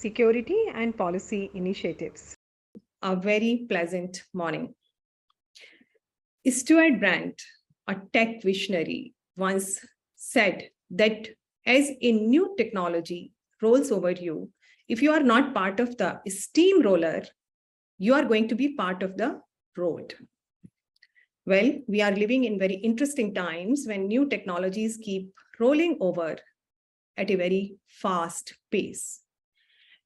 security and policy initiatives. A very pleasant morning. Stuart Brand, a tech visionary, once said that as a new technology rolls over you, if you are not part of the steamroller, you are going to be part of the road. Well, we are living in very interesting times when new technologies keep rolling over at a very fast pace.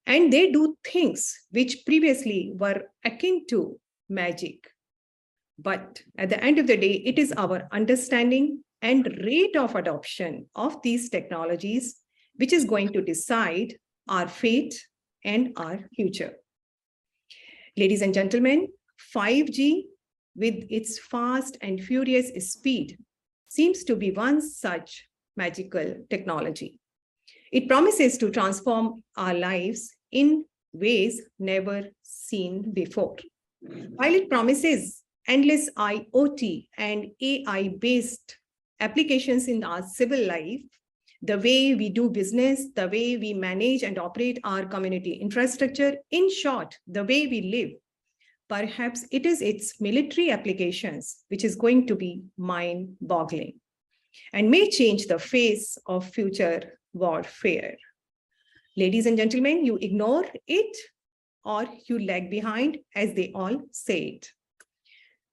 And they do things which previously were akin to magic. But at the end of the day, it is our understanding and rate of adoption of these technologies which is going to decide our fate and our future. Ladies and gentlemen, 5G with its fast and furious speed seems to be one such magical technology. It promises to transform our lives in ways never seen before. While it promises endless IoT and AI-based applications in our civil life, the way we do business, the way we manage and operate our community infrastructure, in short, the way we live, perhaps it is its military applications which is going to be mind-boggling and may change the face of future warfare. Ladies and gentlemen, you ignore it or you lag behind, as they all say it.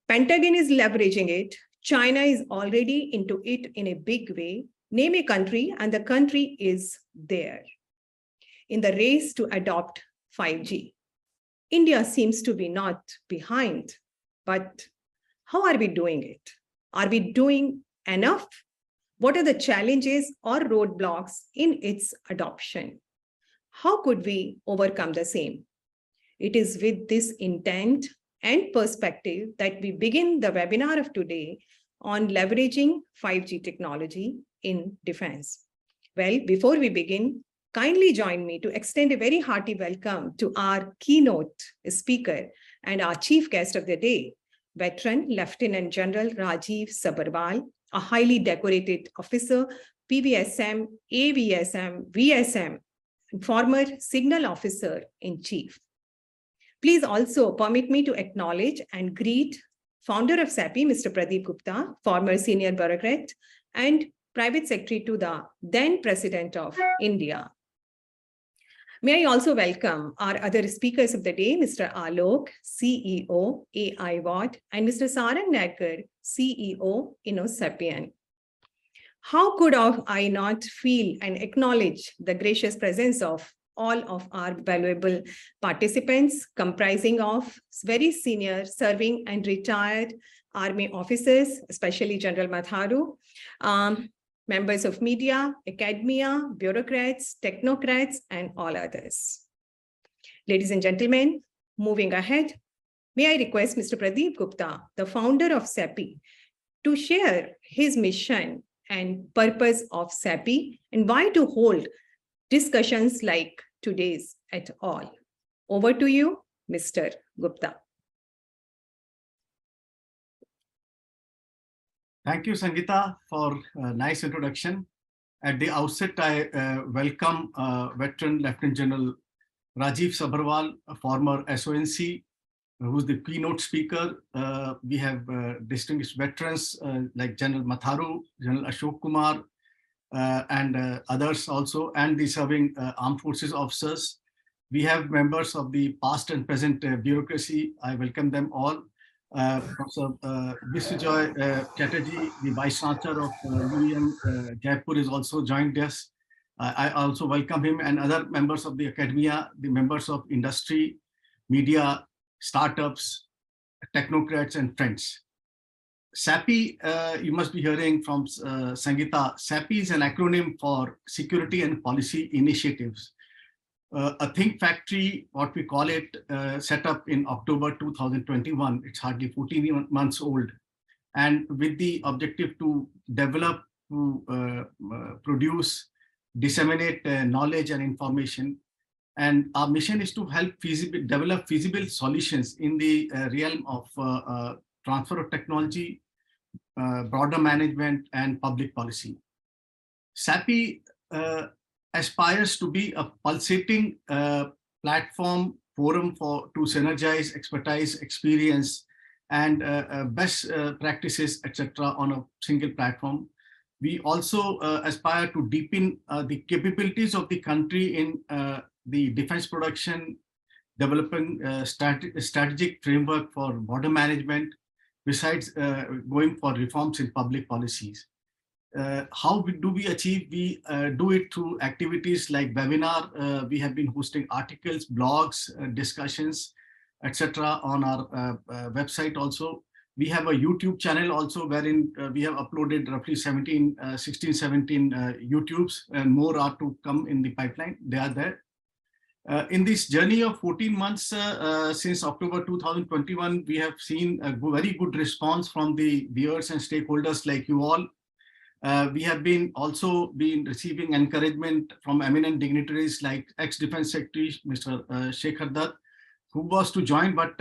Pentagon is leveraging it. China is already into it in a big way. Name a country and the country is there in the race to adopt 5G. India seems to be not behind, but how are we doing it? Are we doing enough? What are the challenges or roadblocks in its adoption? How could we overcome the same? It is with this intent and perspective that we begin the webinar of today on leveraging 5G technology in defense. Well, before we begin, kindly join me to extend a very hearty welcome to our keynote speaker and our chief guest of the day, veteran Lieutenant General Rajiv Sabharwal, a highly decorated officer, PVSM, AVSM, VSM, and former signal officer in chief. Please also permit me to acknowledge and greet founder of SAPI, Mr. Pradeep Gupta, former senior bureaucrat and private secretary to the then President of India. May I also welcome our other speakers of the day, Mr. Alok, CEO, AIVOT, and Mr. Sarang Nerkar, CEO, Innosapien. How could I not feel and acknowledge the gracious presence of all of our valuable participants, comprising of very senior, serving and retired Army officers, especially General Matharu, members of media, academia, bureaucrats, technocrats, and all others. Ladies and gentlemen, moving ahead, may I request Mr. Pradeep Gupta, the founder of SAPI, to share his mission and purpose of SAPI and why to hold discussions like today's at all. Over to you, Mr. Gupta. Thank you, Sangeeta, for a nice introduction. At the outset, I welcome veteran Lieutenant General Rajiv Sabharwal, a former SONC, who's the keynote speaker. We have distinguished veterans like General Matharu, General Ashok Kumar, and others also, and the serving armed forces officers. We have members of the past and present bureaucracy. I welcome them all. Professor Viswajoy Chatterjee, the Vice Chancellor of UEM Jaipur, is also joined us. I also welcome him and other members of the academia, the members of industry, media, startups, technocrats, and friends. SAPI, you must be hearing from Sangeeta. SAPI is an acronym for Security and Policy Initiatives. A think factory, what we call it, set up in October 2021. It's hardly 14 months old. And with the objective to develop, to produce, disseminate knowledge and information. And our mission is to help develop feasible solutions in the realm of transfer of technology, broader management, and public policy. SAPI, aspires to be a pulsating platform forum to synergize expertise, experience, and best practices, etc., on a single platform. We also aspire to deepen the capabilities of the country in the defense production, developing strategic framework for border management, besides going for reforms in public policies. How do we achieve? We do it through activities like webinar. We have been hosting articles, blogs, discussions, etc. on our website also. We have a YouTube channel also, wherein we have uploaded roughly 16, 17 YouTubes, and more are to come in the pipeline. They are there. In this journey of 14 months since October 2021, we have seen a very good response from the viewers and stakeholders like you all. We have also been receiving encouragement from eminent dignitaries like ex-Defense Secretary Mr. Shekhar Dutt, who was to join, but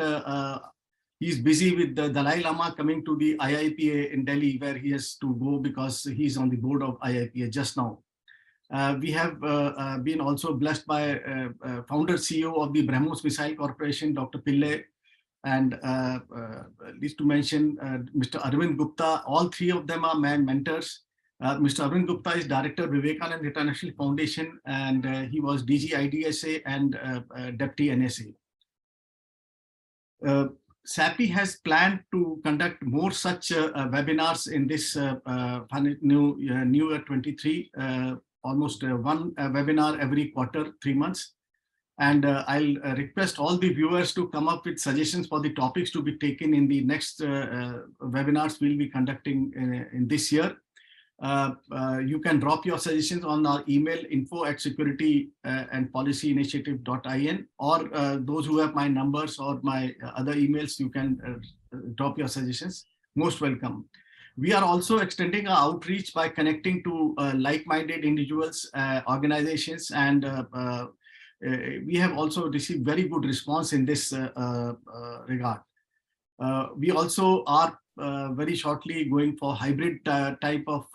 he's busy with the Dalai Lama coming to the IIPA in Delhi, where he has to go because he's on the board of IIPA just now. We have been also blessed by founder CEO of the BrahMos Missile Corporation, Dr. Pillai, and at least to mention Mr. Arvind Gupta. All three of them are my mentors. Mr. Arvind Gupta is Director, Vivekanand International Foundation, and he was DG IDSA and Deputy NSA. SAPI has planned to conduct more such webinars in this new year 23, almost one webinar every quarter, 3 months. And I'll request all the viewers to come up with suggestions for the topics to be taken in the next webinars we'll be conducting in this year. You can drop your suggestions on our email info@security-and-policy-initiative.in, or those who have my numbers or my other emails, you can drop your suggestions. Most welcome. We are also extending our outreach by connecting to like-minded individuals, organizations, and we have also received very good response in this regard. We also are very shortly going for hybrid type of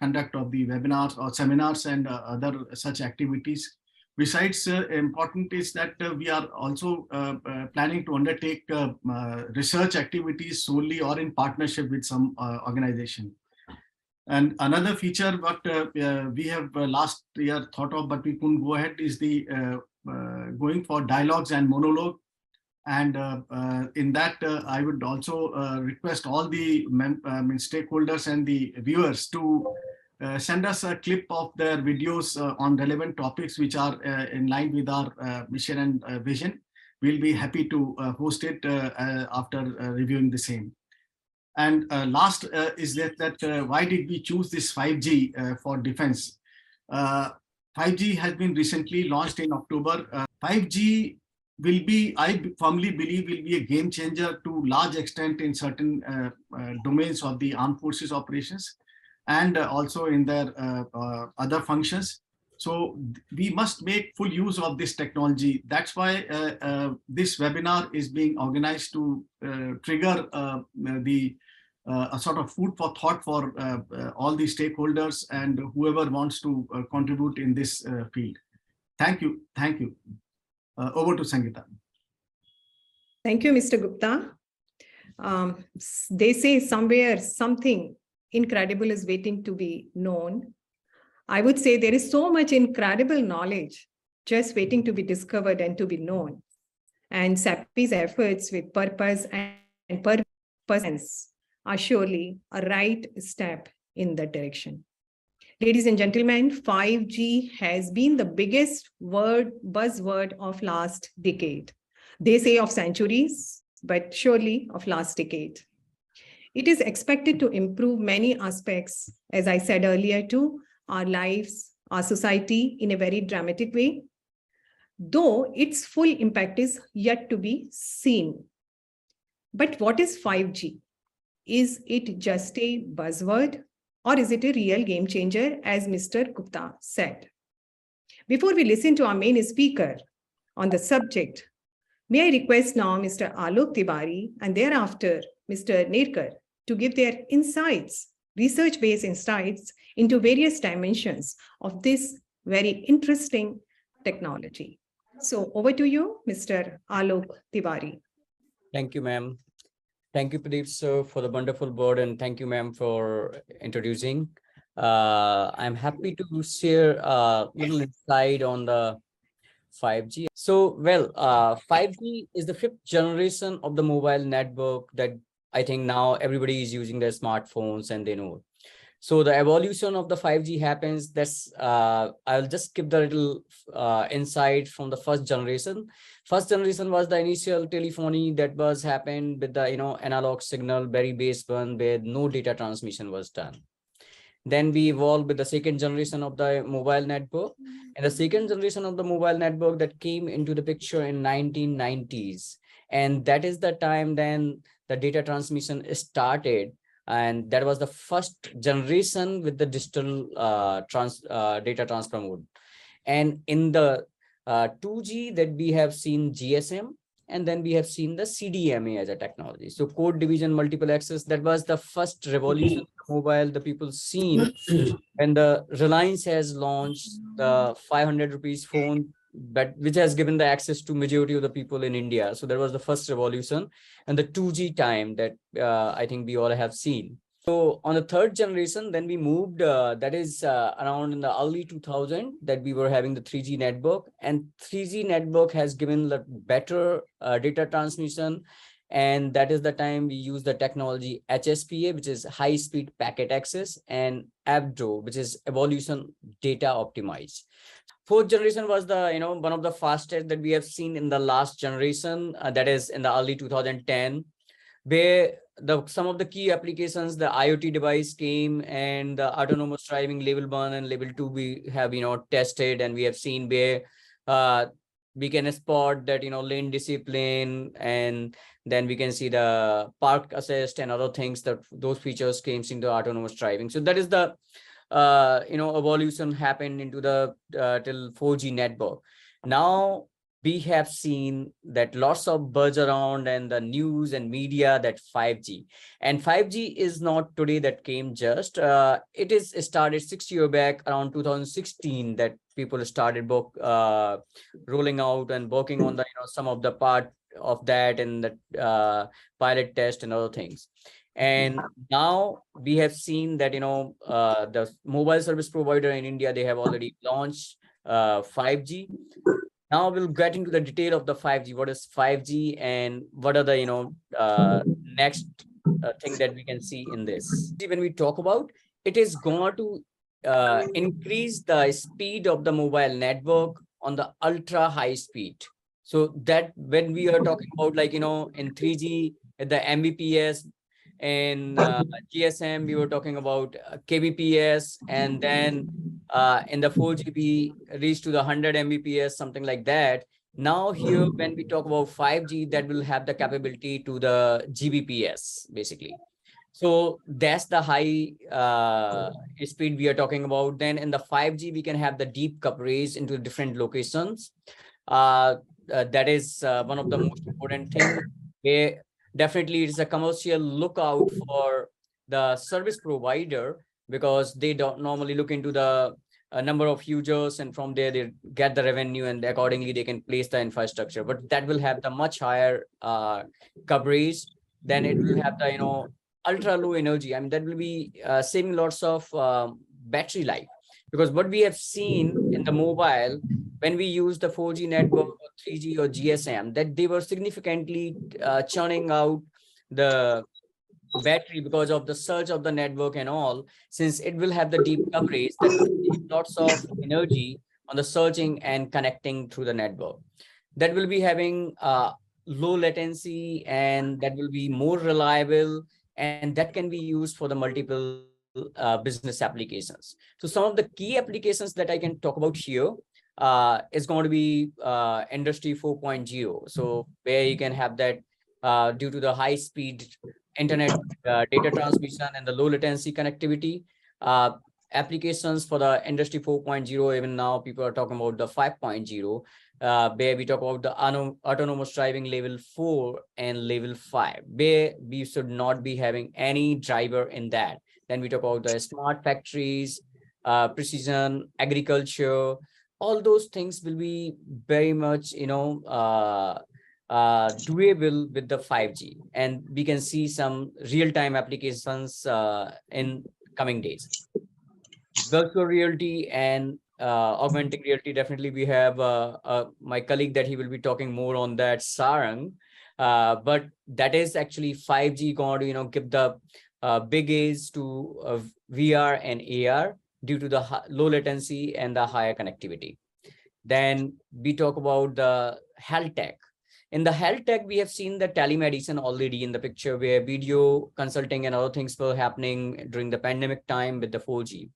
conduct of the webinars or seminars and other such activities. Besides, important is that we are also planning to undertake research activities solely or in partnership with some organization. And another feature what we have last year thought of, but we couldn't go ahead, is the going for dialogues and monologue. And in that, I would also request all the stakeholders and the viewers to send us a clip of their videos on relevant topics which are in line with our mission and vision. We'll be happy to host it after reviewing the same. And last is that why did we choose this 5G for defense? 5G has been recently launched in October. 5G will be, I firmly believe, will be a game changer to large extent in certain domains of the armed forces operations, and also in their other functions. So we must make full use of this technology. That's why this webinar is being organized to trigger a sort of food for thought for all the stakeholders and whoever wants to contribute in this field. Thank you. Thank you. Over to Sangeeta. Thank you, Mr. Gupta. They say somewhere something incredible is waiting to be known. I would say there is so much incredible knowledge just waiting to be discovered and to be known. And SAPI's efforts with purpose and purpose are surely a right step in that direction. Ladies and gentlemen, 5G has been the biggest buzzword of last decade. They say of centuries, but surely of last decade. It is expected to improve many aspects, as I said earlier, to our lives, our society in a very dramatic way, though its full impact is yet to be seen. But what is 5G? Is it just a buzzword? Or is it a real game changer, as Mr. Gupta said? Before we listen to our main speaker on the subject, may I request now Mr. Alok Tiwari and thereafter Mr. Nerkar to give their insights, research-based insights into various dimensions of this very interesting technology. So over to you, Mr. Alok Tiwari. Thank you, ma'am. Thank you, Pradeep, sir, for the wonderful word, and thank you, ma'am, for introducing. I'm happy to share a little insight on the 5G. So, well, 5G is the fifth generation of the mobile network that I think now everybody is using their smartphones and they know. So the evolution of the 5G happens. I'll just give the little insight from the first generation. First generation was the initial telephony that was happened with the analog signal, very base one, where no data transmission was done. Then we evolved with the second generation of the mobile network. And the second generation of the mobile network that came into the picture in 1990s. And that is the time then the data transmission started. And that was the first generation with the digital data transfer mode. And in the 2G that we have seen GSM, and then we have seen the CDMA as a technology. So code division multiple access, that was the first revolution of mobile the people seen when the Reliance has launched the 500 rupees phone, but which has given the access to majority of the people in India. So that was the first revolution, and the 2G time that I think we all have seen. So on the third generation, then we moved, that is around in the early 2000 that we were having the 3G network, and 3G network has given the better data transmission. And that is the time we use the technology HSPA, which is high speed packet access, and AVDO, which is evolution data optimized. Fourth generation was the one of the fastest that we have seen in the last generation, that is in the early 2010, where some of the key applications, the IoT device came, and the autonomous driving level 1 and level 2 we have tested, and we have seen where we can spot that lane discipline, and then we can see the park assist and other things, that those features came into autonomous driving. So that is the evolution happened into the till 4G network. Now we have seen that lots of buzz around and the news and media that 5G, and 5G is not today that came just, it is started 6 years back around 2016 that people started rolling out and working on the some of the part of that and the pilot test and other things. And now we have seen that the mobile service provider in India, they have already launched 5G. Now we'll get into the detail of the 5G. What is 5G and what are the next thing that we can see in this? When we talk about it, is going to increase the speed of the mobile network on the ultra high speed. So that when we are talking about in 3G, the Mbps, in GSM, we were talking about kbps, and then in the 4G we reached to the 100 Mbps, something like that. Now here, when we talk about 5G, that will have the capability to the gbps basically. So that's the high speed we are talking about. Then in the 5G, we can have the deep coverage into different locations. That is one of the most important things. Definitely, it's a commercial lookout for the service provider, because they don't normally look into the number of users, and from there they get the revenue, and accordingly they can place the infrastructure. But that will have the much higher coverage. Then it will have the ultra low energy. I mean, that will be saving lots of battery life, because what we have seen in the mobile, when we use the 4G network or 3G or GSM, that they were significantly churning out the battery because of the surge of the network and all. Since it will have the deep coverage, that will save lots of energy on the searching and connecting through the network. That will be having low latency, and that will be more reliable, and that can be used for the multiple business applications. So some of the key applications that I can talk about here is going to be industry 4.0. So where you can have that due to the high speed internet data transmission and the low latency connectivity. Applications for the industry 4.0, even now people are talking about the 5.0, where we talk about the autonomous driving level 4 and level 5, where we should not be having any driver in that. Then we talk about the smart factories, precision agriculture. All those things will be very much, doable with the 5G, and we can see some real-time applications in coming days. Virtual reality and augmented reality, definitely we have my colleague that he will be talking more on that, Sarang. But that is actually 5G going to, give the big age to VR and AR due to the low latency and the higher connectivity. Then we talk about the health tech. In the health tech, we have seen the telemedicine already in the picture, where video consulting and other things were happening during the pandemic time with the 4G.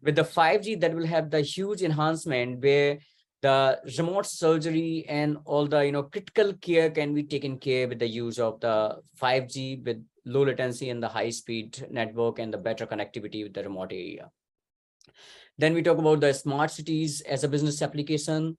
With the 5G, that will have the huge enhancement where the remote surgery and all the critical care can be taken care with the use of the 5G with low latency and the high speed network and the better connectivity with the remote area. Then we talk about the smart cities as a business application.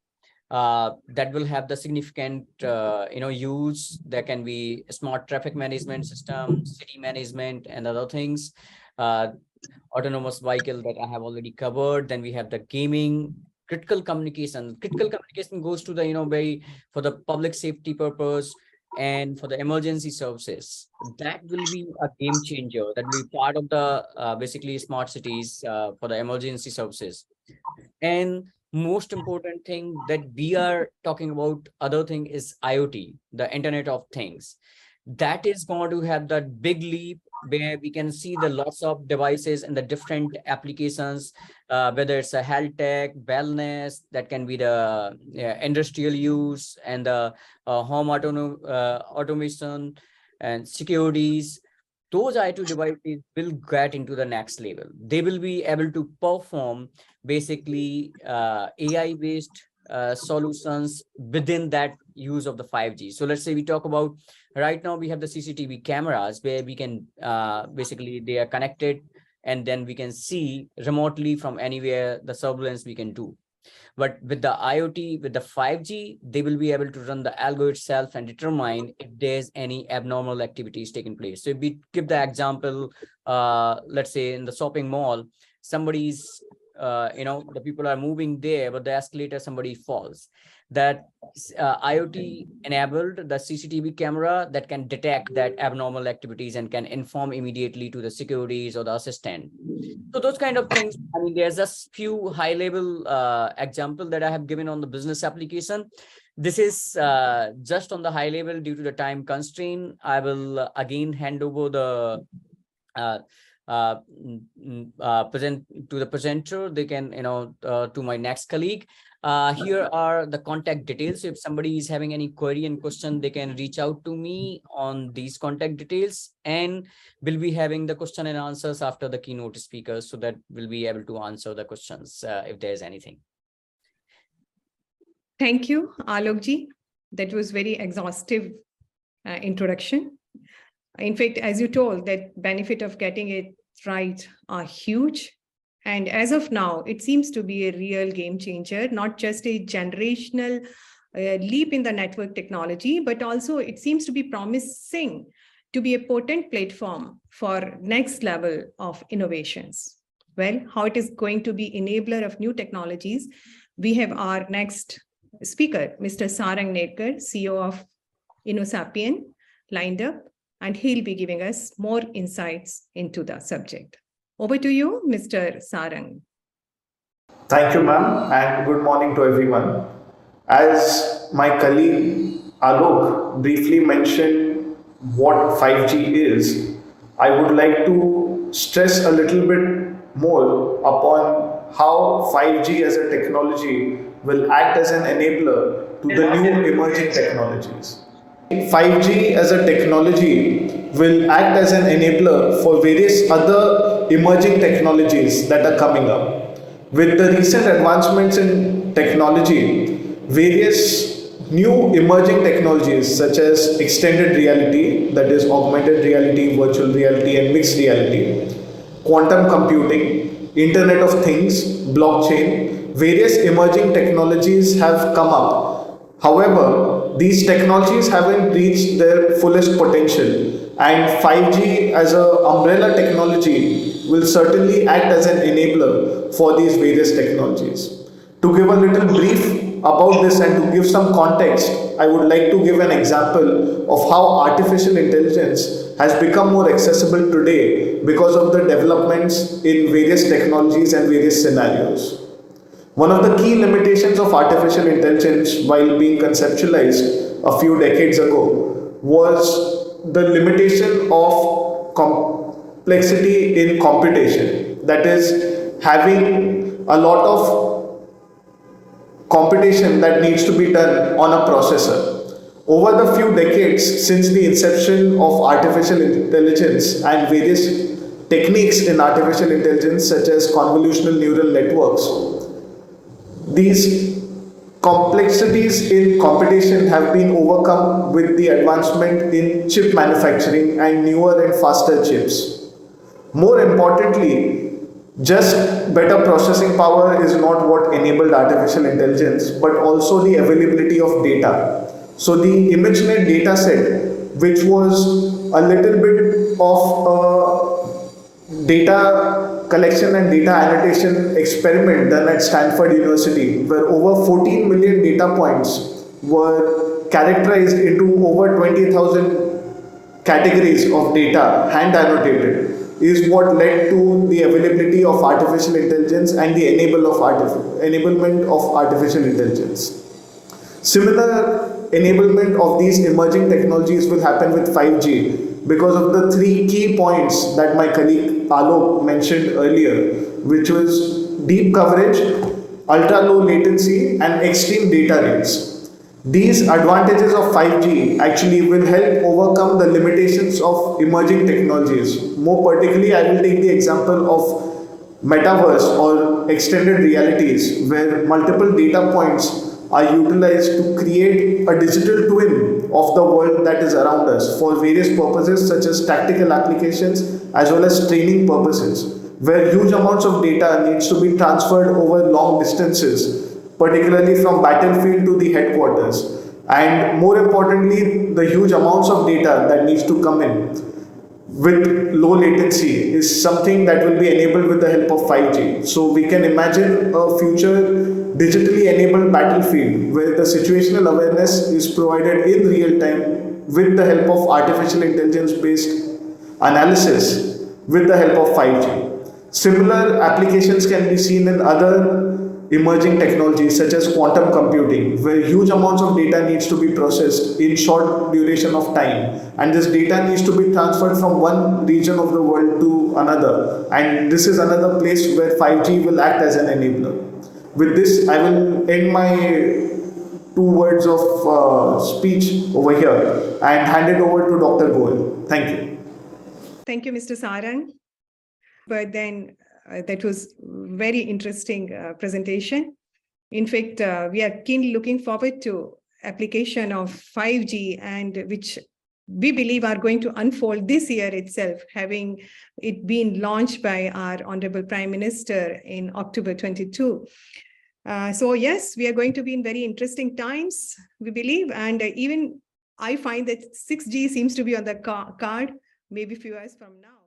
That will have the significant use. There can be smart traffic management system, city management, and other things. Autonomous vehicle that I have already covered. Then we have the gaming, critical communication. Critical communication goes to the for the public safety purpose and for the emergency services. That will be a game changer. That will be part of the basically smart cities for the emergency services. And most important thing that we are talking about, other thing is IoT, the Internet of Things. That is going to have that big leap where we can see the lots of devices and the different applications, whether it's a health tech, wellness, that can be the industrial use and the home automation and securities. Those IoT devices will get into the next level. They will be able to perform basically AI-based solutions within that use of the 5G. So let's say we talk about, right now we have the CCTV cameras where we can basically they are connected, and then we can see remotely from anywhere the surveillance we can do. But with the IoT, with the 5G, they will be able to run the algo itself and determine if there's any abnormal activities taking place. So if we give the example, let's say in the shopping mall, somebody's, the people are moving there, but the escalator, somebody falls. That IoT enabled the CCTV camera that can detect that abnormal activities and can inform immediately to the securities or the assistant. So those kind of things. I mean, there's just few high level example that I have given on the business application. This is just on the high level due to the time constraint. I will again hand over the present to the presenter. They can, to my next colleague. Here are the contact details. So if somebody is having any query and question, they can reach out to me on these contact details, and we'll be having the question and answers after the keynote speakers, so that we'll be able to answer the questions if there's anything. Thank you, Alokji. That was very exhaustive introduction. In fact, as you told, that benefit of getting it right are huge. And as of now, it seems to be a real game changer, not just a generational leap in the network technology, but also it seems to be promising to be a potent platform for next level of innovations. Well, how it is going to be enabler of new technologies, we have our next speaker, Mr. Sarang Nerkar, CEO of Innosapien, lined up, and he'll be giving us more insights into the subject. Over to you, Mr. Sarang. Thank you, ma'am, and good morning to everyone. As my colleague Alok briefly mentioned what 5G is, I would like to stress a little bit more upon how 5G as a technology will act as an enabler to the new emerging technologies. 5G as a technology will act as an enabler for various other emerging technologies that are coming up. With the recent advancements in technology, various new emerging technologies such as extended reality, that is augmented reality, virtual reality, and mixed reality, quantum computing, Internet of Things, blockchain, various emerging technologies have come up. However, these technologies haven't reached their fullest potential, and 5G as an umbrella technology will certainly act as an enabler for these various technologies. To give a little brief about this and to give some context, I would like to give an example of how artificial intelligence has become more accessible today because of the developments in various technologies and various scenarios. One of the key limitations of artificial intelligence while being conceptualized a few decades ago was the limitation of complexity in computation. That is, having a lot of computation that needs to be done on a processor. Over the few decades since the inception of artificial intelligence and various techniques in artificial intelligence such as convolutional neural networks, these complexities in computation have been overcome with the advancement in chip manufacturing and newer and faster chips. More importantly, just better processing power is not what enabled artificial intelligence, but also the availability of data. So the ImageNet data set, which was a little bit of a data collection and data annotation experiment done at Stanford University, where over 14 million data points were characterized into over 20,000 categories of data, hand annotated, is what led to the availability of artificial intelligence and the enablement of artificial intelligence. Similar enablement of these emerging technologies will happen with 5G because of the three key points that my colleague Alok mentioned earlier, which was deep coverage, ultra low latency, and extreme data rates. These advantages of 5G actually will help overcome the limitations of emerging technologies. More particularly, I will take the example of Metaverse or extended realities, where multiple data points are utilized to create a digital twin of the world that is around us for various purposes such as tactical applications as well as training purposes, where huge amounts of data needs to be transferred over long distances, particularly from battlefield to the headquarters. And more importantly, the huge amounts of data that needs to come in with low latency is something that will be enabled with the help of 5G. So we can imagine a future digitally enabled battlefield where the situational awareness is provided in real time with the help of artificial intelligence based analysis with the help of 5G. Similar applications can be seen in other emerging technologies such as quantum computing, where huge amounts of data needs to be processed in short duration of time, and this data needs to be transferred from one region of the world to another, and this is another place where 5G will act as an enabler. With this, I will end my 2 words of speech over here and hand it over to Dr. Goel. Thank you. Thank you, Mr. Sarang. But then that was very interesting presentation. In fact, we are keenly looking forward to application of 5G, and which we believe are going to unfold this year itself, having it been launched by our Honorable Prime Minister in October 22. So yes, we are going to be in very interesting times, we believe. And even I find that 6G seems to be on the card maybe a few years from now.